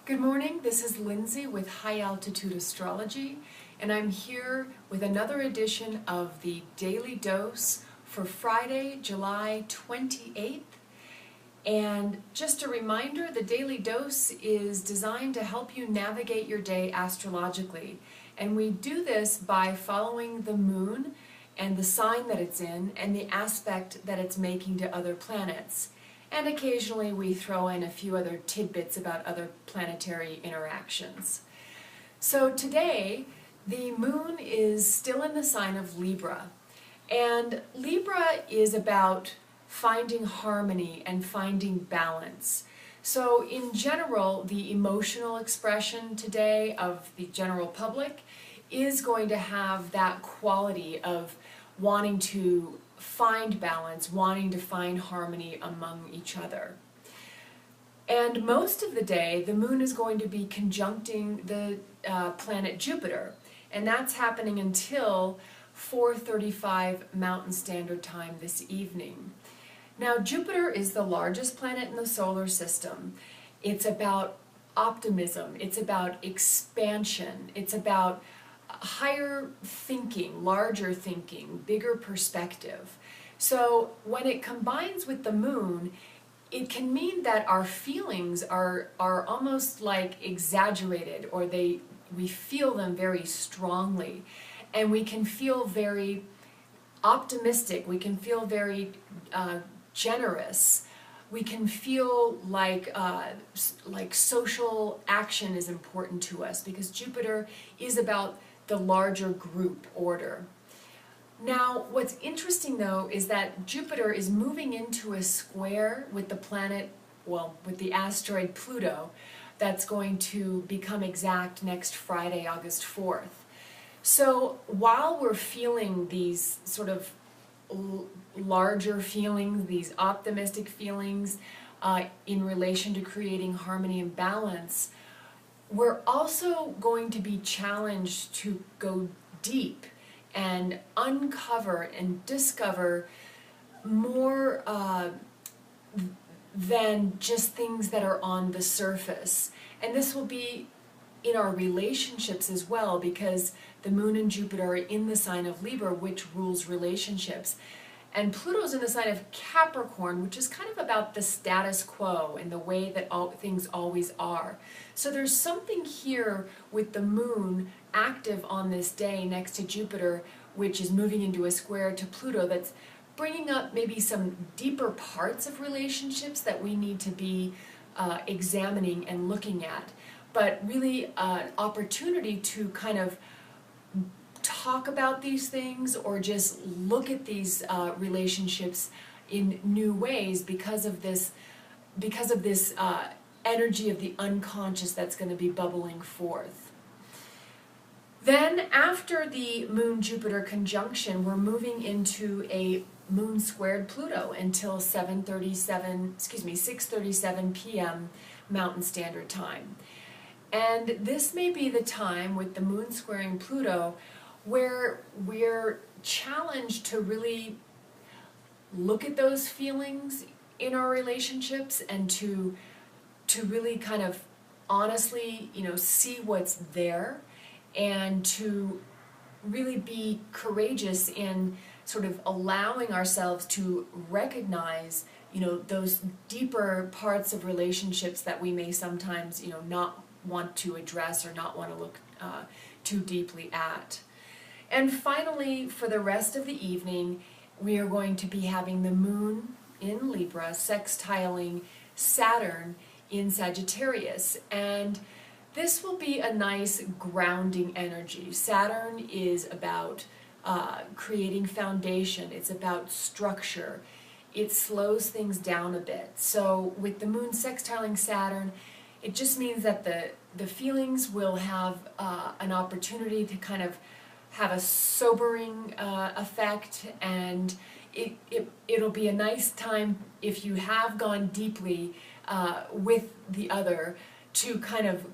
Good morning, this is Lindsay with High Altitude Astrology, and I'm here with another edition of the Daily Dose for Friday, July 28th. And just a reminder, the Daily Dose is designed to help you navigate your day astrologically. And we do this by following the moon and the sign that it's in and the aspect that it's making to other planets. And occasionally we throw in a few other tidbits about other planetary interactions. So today, the moon is still in the sign of Libra. And Libra is about finding harmony and finding balance. So in general, the emotional expression today of the general public is going to have that quality of wanting to find balance, wanting to find harmony among each other. And most of the day, the moon is going to be conjuncting the planet Jupiter, and that's happening until 4:35 Mountain Standard Time this evening. Now, Jupiter is the largest planet in the solar system. It's about optimism, it's about expansion, it's about higher thinking, larger thinking, bigger perspective. So when it combines with the moon, it can mean that our feelings are almost like exaggerated, or we feel them very strongly, and we can feel very optimistic, we can feel very generous, we can feel like social action is important to us because Jupiter is about the larger group order. Now, what's interesting though is that Jupiter is moving into a square with the planet, with the asteroid Pluto, that's going to become exact next Friday, August 4th. So while we're feeling these sort of larger feelings, these optimistic feelings in relation to creating harmony and balance, we're also going to be challenged to go deep and uncover and discover more than just things that are on the surface. And this will be in our relationships as well, because the moon and Jupiter are in the sign of Libra, which rules relationships. And Pluto's in the sign of Capricorn, which is kind of about the status quo and the way that things always are. So there's something here with the moon active on this day next to Jupiter, which is moving into a square to Pluto, that's bringing up maybe some deeper parts of relationships that we need to be examining and looking at. But really an opportunity to kind of talk about these things or just look at these relationships in new ways because of this energy of the unconscious that's going to be bubbling forth. Then after the Moon-Jupiter conjunction, we're moving into a Moon squared Pluto until 6:37 p.m. Mountain Standard Time. And this may be the time with the Moon squaring Pluto where we're challenged to really look at those feelings in our relationships and to really kind of honestly, see what's there, and to really be courageous in sort of allowing ourselves to recognize, those deeper parts of relationships that we may sometimes, not want to address or not want to look too deeply at. And finally, for the rest of the evening, we are going to be having the moon in Libra sextiling Saturn in Sagittarius. And this will be a nice grounding energy. Saturn is about creating foundation. It's about structure. It slows things down a bit. So with the moon sextiling Saturn, it just means that the feelings will have an opportunity to kind of have a sobering effect, and it'll be a nice time if you have gone deeply with the other to kind of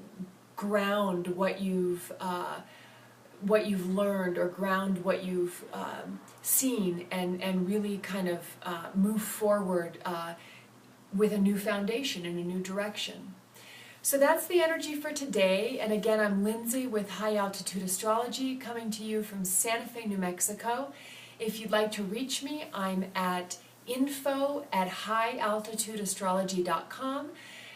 ground what you've learned, or ground what you've seen, and really kind of move forward with a new foundation and a new direction. So that's the energy for today, and again, I'm Lindsay with High Altitude Astrology, coming to you from Santa Fe, New Mexico. If you'd like to reach me, I'm at info@highaltitudeastrology.com,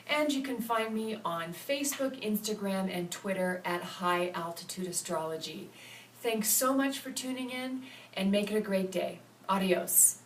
and you can find me on Facebook, Instagram, and Twitter at High Altitude Astrology. Thanks so much for tuning in, and make it a great day. Adios.